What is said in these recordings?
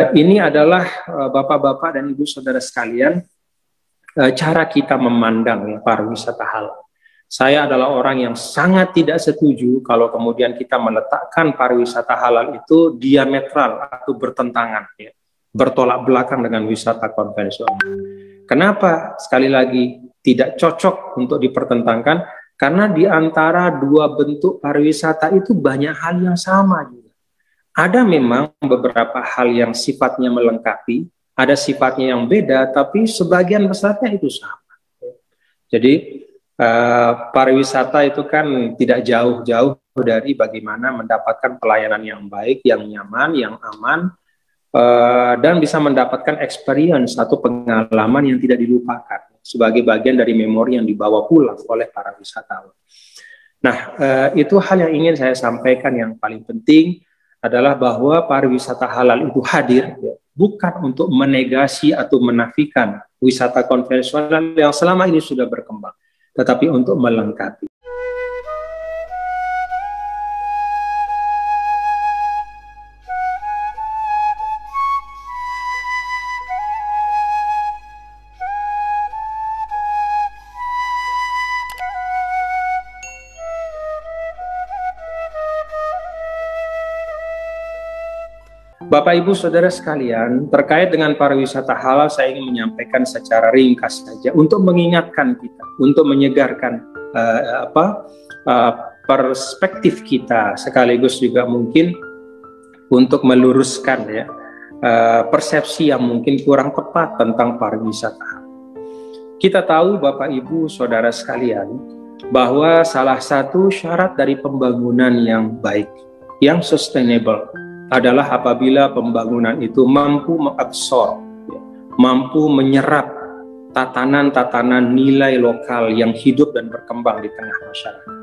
Ini adalah Bapak-bapak dan Ibu saudara sekalian, cara kita memandang pariwisata halal. Saya adalah orang yang sangat tidak setuju kalau kemudian kita meletakkan pariwisata halal itu diametral atau bertentangan, ya, bertolak belakang dengan wisata konvensional. Kenapa? Sekali lagi tidak cocok untuk dipertentangkan, karena di antara dua bentuk pariwisata itu banyak hal yang sama juga. Ada memang beberapa hal yang sifatnya melengkapi, ada sifatnya yang beda, tapi sebagian besarnya itu sama. Jadi pariwisata itu kan tidak jauh-jauh dari bagaimana mendapatkan pelayanan yang baik, yang nyaman, yang aman, dan bisa mendapatkan experience atau pengalaman yang tidak dilupakan sebagai bagian dari memori yang dibawa pulang oleh para wisatawan. Nah, itu hal yang ingin saya sampaikan. Yang paling penting adalah bahwa pariwisata halal itu hadir, ya, bukan untuk menegasi atau menafikan wisata konvensional yang selama ini sudah berkembang, tetapi untuk melengkapi. Bapak Ibu Saudara sekalian, terkait dengan pariwisata halal saya ingin menyampaikan secara ringkas saja untuk mengingatkan kita, untuk menyegarkan perspektif kita, sekaligus juga mungkin untuk meluruskan, ya, persepsi yang mungkin kurang tepat tentang pariwisata. Kita tahu Bapak Ibu Saudara sekalian bahwa salah satu syarat dari pembangunan yang baik, yang sustainable, adalah apabila pembangunan itu mampu mengabsorb, ya, mampu menyerap tatanan-tatanan nilai lokal yang hidup dan berkembang di tengah masyarakat.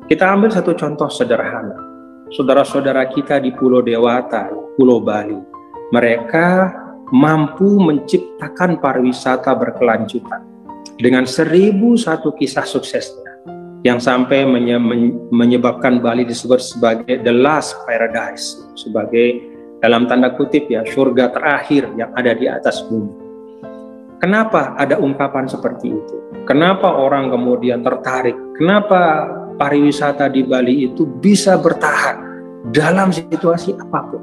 Kita ambil satu contoh sederhana. Saudara-saudara kita di Pulau Dewata, Pulau Bali, mereka mampu menciptakan pariwisata berkelanjutan dengan 1001 kisah suksesnya, yang sampai menyebabkan Bali disebut sebagai the last paradise, sebagai dalam tanda kutip, ya, surga terakhir yang ada di atas bumi. Kenapa ada ungkapan seperti itu? Kenapa orang kemudian tertarik? Kenapa pariwisata di Bali itu bisa bertahan dalam situasi apapun?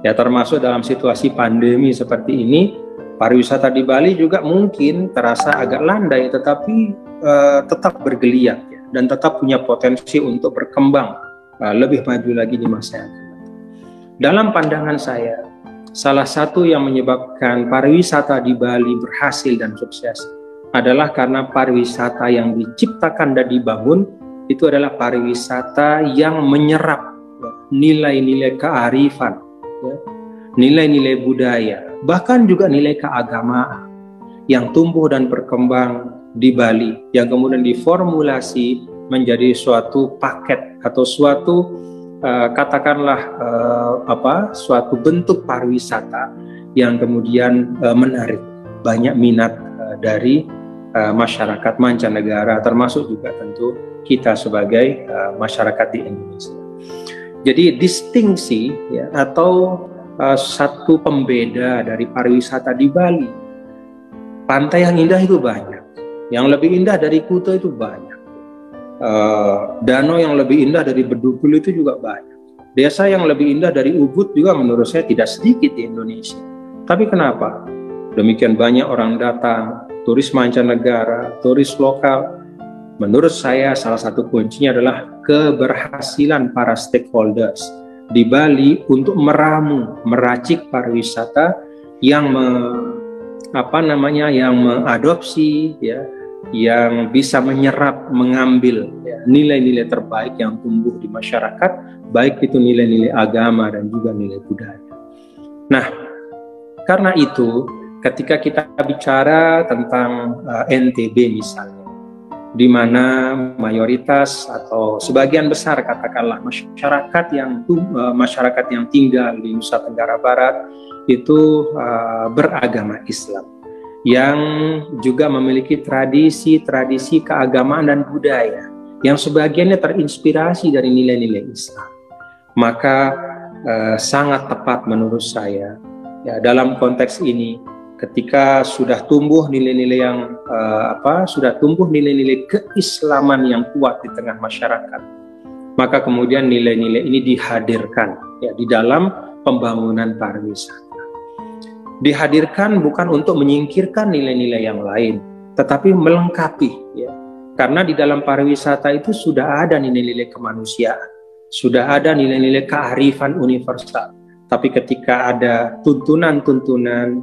Ya, termasuk dalam situasi pandemi seperti ini, pariwisata di Bali juga mungkin terasa agak landai, tetapi tetap bergeliat, ya, dan tetap punya potensi untuk berkembang lebih maju lagi di masa yang akan datang. Dalam pandangan saya, salah satu yang menyebabkan pariwisata di Bali berhasil dan sukses adalah karena pariwisata yang diciptakan dan dibangun itu adalah pariwisata yang menyerap nilai-nilai kearifan, ya, nilai-nilai budaya, bahkan juga nilai keagamaan yang tumbuh dan berkembang di Bali, yang kemudian diformulasi menjadi suatu paket atau suatu katakanlah suatu bentuk pariwisata yang kemudian menarik banyak minat dari masyarakat mancanegara, termasuk juga tentu kita sebagai masyarakat di Indonesia. Jadi distingsi, ya, atau satu pembeda dari pariwisata di Bali, pantai yang indah itu banyak, yang lebih indah dari Kuta itu banyak, danau yang lebih indah dari Bedugul itu juga banyak, desa yang lebih indah dari Ubud juga menurut saya tidak sedikit di Indonesia. Tapi kenapa demikian banyak orang datang, turis mancanegara, turis lokal? Menurut saya salah satu kuncinya adalah keberhasilan para stakeholders di Bali untuk meracik pariwisata yang yang mengadopsi, ya, yang bisa menyerap, mengambil, ya, nilai-nilai terbaik yang tumbuh di masyarakat, baik itu nilai-nilai agama dan juga nilai budaya. Nah, karena itu ketika kita bicara tentang NTB misalnya, di mana mayoritas atau sebagian besar katakanlah masyarakat yang tinggal di Nusa Tenggara Barat itu beragama Islam, yang juga memiliki tradisi keagamaan dan budaya yang sebagiannya terinspirasi dari nilai-nilai Islam. Maka sangat tepat menurut saya Ya, dalam konteks ini, ketika sudah tumbuh nilai-nilai yang sudah tumbuh nilai-nilai keislaman yang kuat di tengah masyarakat, maka kemudian nilai-nilai ini dihadirkan ya di dalam pembangunan pariwisata. Dihadirkan bukan untuk menyingkirkan nilai-nilai yang lain, tetapi melengkapi ya. Karena di dalam pariwisata itu sudah ada nilai-nilai kemanusiaan, sudah ada nilai-nilai kearifan universal. Tapi ketika ada tuntunan-tuntunan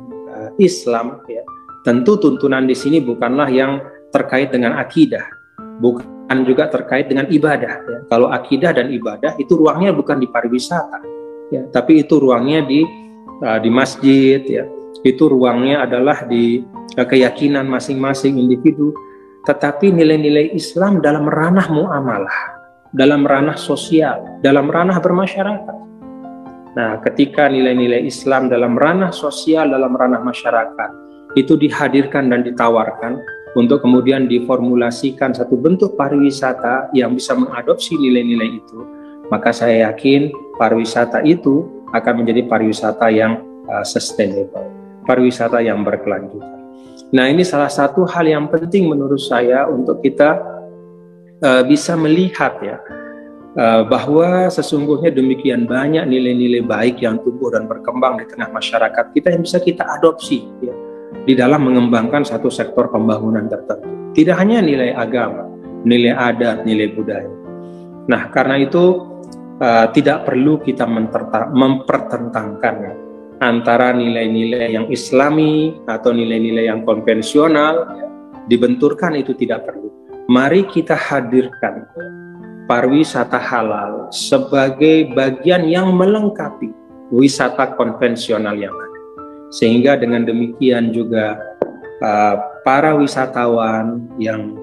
Islam, ya, tentu tuntunan di sini bukanlah yang terkait dengan akidah, bukan juga terkait dengan ibadah. Ya. Kalau akidah dan ibadah itu ruangnya bukan di pariwisata, ya, tapi itu ruangnya di masjid, ya. Itu ruangnya adalah di keyakinan masing-masing individu. Tetapi nilai-nilai Islam dalam ranah muamalah, dalam ranah sosial, dalam ranah bermasyarakat. Nah, ketika nilai-nilai Islam dalam ranah sosial, dalam ranah masyarakat, itu dihadirkan dan ditawarkan untuk kemudian diformulasikan satu bentuk pariwisata yang bisa mengadopsi nilai-nilai itu, maka saya yakin pariwisata itu akan menjadi pariwisata yang sustainable, pariwisata yang berkelanjutan. Nah, ini salah satu hal yang penting menurut saya untuk kita bisa melihat ya, bahwa sesungguhnya demikian banyak nilai-nilai baik yang tumbuh dan berkembang di tengah masyarakat kita yang bisa kita adopsi ya, di dalam mengembangkan satu sektor pembangunan tertentu. Tidak hanya nilai agama, nilai adat, nilai budaya. Nah, karena itu tidak perlu kita mempertentangkan ya, antara nilai-nilai yang islami atau nilai-nilai yang konvensional, ya, dibenturkan itu tidak perlu. Mari kita hadirkan pariwisata halal sebagai bagian yang melengkapi wisata konvensional yang ada. Sehingga dengan demikian juga para wisatawan yang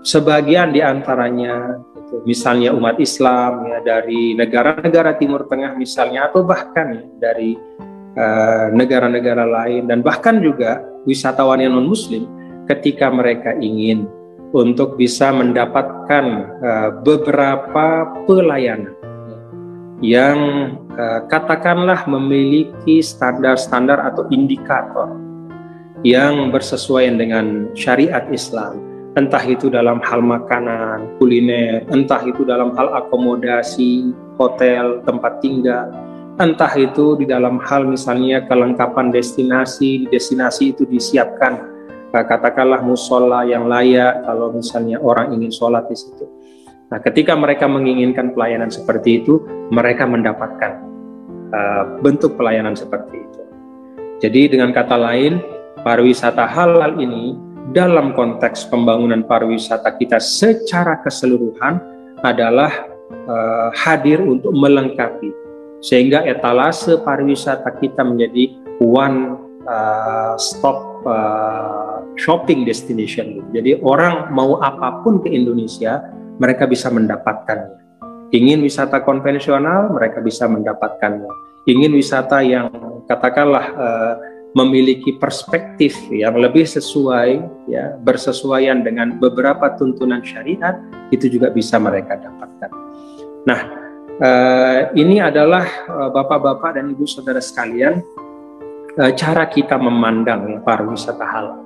sebagian diantaranya misalnya umat Islam ya, dari negara-negara Timur Tengah misalnya, atau bahkan ya, dari negara-negara lain, dan bahkan juga wisatawan yang non-Muslim, ketika mereka ingin untuk bisa mendapatkan beberapa pelayanan yang katakanlah memiliki standar-standar atau indikator yang bersesuaian dengan syariat Islam, entah itu dalam hal makanan, kuliner, entah itu dalam hal akomodasi, hotel, tempat tinggal, entah itu di dalam hal misalnya kelengkapan destinasi, di destinasi itu disiapkan katakanlah musola yang layak kalau misalnya orang ingin sholat di situ. Nah, ketika mereka menginginkan pelayanan seperti itu, mereka mendapatkan bentuk pelayanan seperti itu. Jadi dengan kata lain, pariwisata halal ini dalam konteks pembangunan pariwisata kita secara keseluruhan adalah hadir untuk melengkapi, sehingga etalase pariwisata kita menjadi one stop shopping destination. Jadi orang mau apapun ke Indonesia, mereka bisa mendapatkannya. Ingin wisata konvensional, mereka bisa mendapatkannya. Ingin wisata yang katakanlah memiliki perspektif yang lebih sesuai, ya, bersesuaian dengan beberapa tuntunan syariat, itu juga bisa mereka dapatkan. Nah, ini adalah bapak-bapak dan ibu saudara sekalian, cara kita memandang pariwisata halal.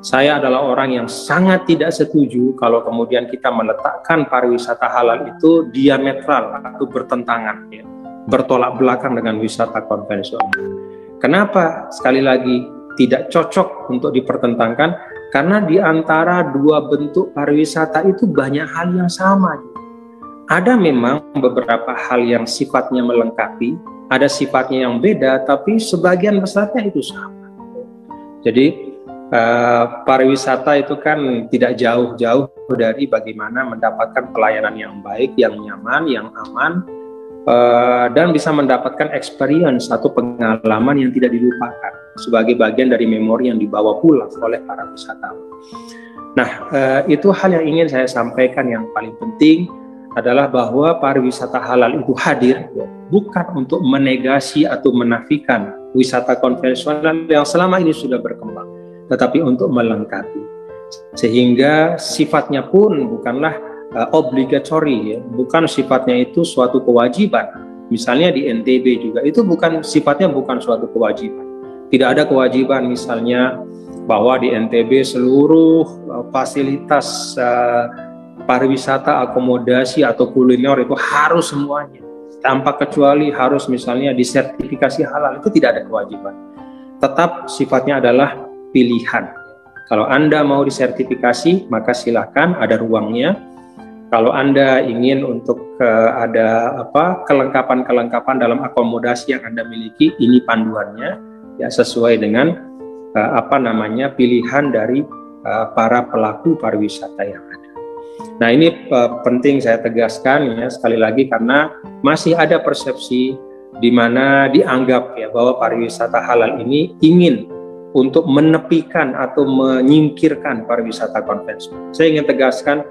Saya adalah orang yang sangat tidak setuju kalau kemudian kita meletakkan pariwisata halal itu diametral atau bertentangan, ya, bertolak belakang dengan wisata konvensional. Kenapa? Sekali lagi tidak cocok untuk dipertentangkan, karena di antara dua bentuk pariwisata itu banyak hal yang sama. Ada memang beberapa hal yang sifatnya melengkapi, ada sifatnya yang beda, tapi sebagian besarnya itu sama. Jadi pariwisata itu kan tidak jauh-jauh dari bagaimana mendapatkan pelayanan yang baik, yang nyaman, yang aman, dan bisa mendapatkan experience atau pengalaman yang tidak dilupakan sebagai bagian dari memori yang dibawa pulang oleh para wisatawan. Nah, itu hal yang ingin saya sampaikan. Yang paling penting adalah bahwa pariwisata halal itu hadir bukan untuk menegasi atau menafikan wisata konvensional yang selama ini sudah berkembang, tetapi untuk melengkapi, sehingga sifatnya pun bukanlah obligatory, ya, bukan sifatnya itu suatu kewajiban Misalnya di NTB juga, itu sifatnya bukan suatu kewajiban. Tidak ada kewajiban misalnya bahwa di NTB seluruh fasilitas pariwisata, akomodasi atau kuliner itu harus semuanya tanpa kecuali harus misalnya disertifikasi halal. Itu tidak ada kewajiban. Tetap sifatnya adalah pilihan. Kalau Anda mau disertifikasi, maka silakan, ada ruangnya. Kalau Anda ingin untuk ada kelengkapan-kelengkapan dalam akomodasi yang Anda miliki, ini panduannya ya, sesuai dengan pilihan dari para pelaku pariwisata yang ada. Nah, ini penting saya tegaskan ya, sekali lagi, karena masih ada persepsi di mana dianggap ya bahwa pariwisata halal ini ingin untuk menepikan atau menyingkirkan pariwisata konvensional. Saya ingin tegaskan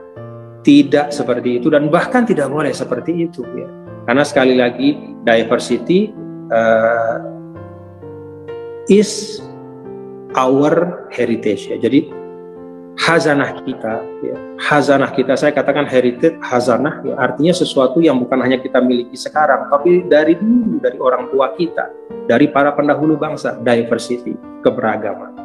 tidak seperti itu, dan bahkan tidak boleh seperti itu ya. Karena sekali lagi, diversity is our heritage ya. Jadi hazanah kita, saya katakan heritage, hazanah ya, artinya sesuatu yang bukan hanya kita miliki sekarang, tapi dari dulu, dari orang tua kita, dari para pendahulu bangsa. Diversity, keberagaman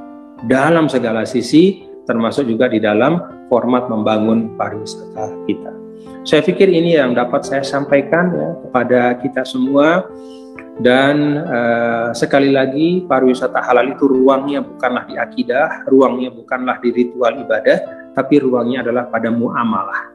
dalam segala sisi, termasuk juga di dalam format membangun pariwisata kita. Saya pikir ini yang dapat saya sampaikan ya kepada kita semua. Dan sekali lagi, pariwisata halal itu ruangnya bukanlah di akidah, ruangnya bukanlah di ritual ibadah, tapi ruangnya adalah pada muamalah.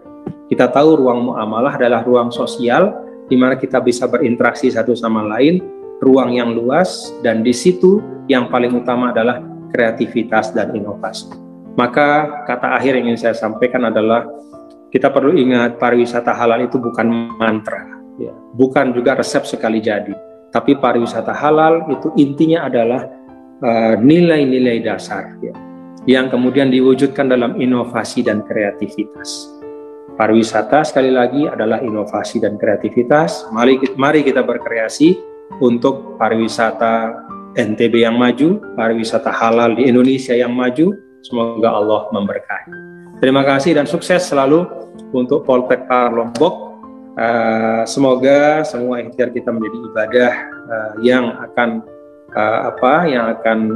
Kita tahu ruang muamalah adalah ruang sosial, di mana kita bisa berinteraksi satu sama lain, ruang yang luas, dan di situ yang paling utama adalah kreativitas dan inovasi. Maka kata akhir yang ingin saya sampaikan adalah, kita perlu ingat pariwisata halal itu bukan mantra, ya, bukan juga resep sekali jadi. Tapi pariwisata halal itu intinya adalah nilai-nilai dasar ya, yang kemudian diwujudkan dalam inovasi dan kreativitas. Pariwisata sekali lagi adalah inovasi dan kreativitas. Mari kita berkreasi untuk pariwisata NTB yang maju, pariwisata halal di Indonesia yang maju. Semoga Allah memberkahi. Terima kasih dan sukses selalu untuk Poltekkar Lombok. Semoga semua ikhtiar kita menjadi ibadah yang akan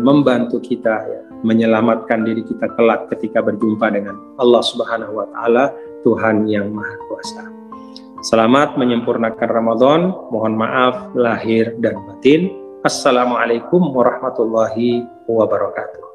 membantu kita ya, menyelamatkan diri kita kelak ketika berjumpa dengan Allah Subhanahu wa taala, Tuhan yang Maha Kuasa. Selamat menyempurnakan Ramadan. Mohon maaf lahir dan batin. Assalamualaikum warahmatullahi wabarakatuh.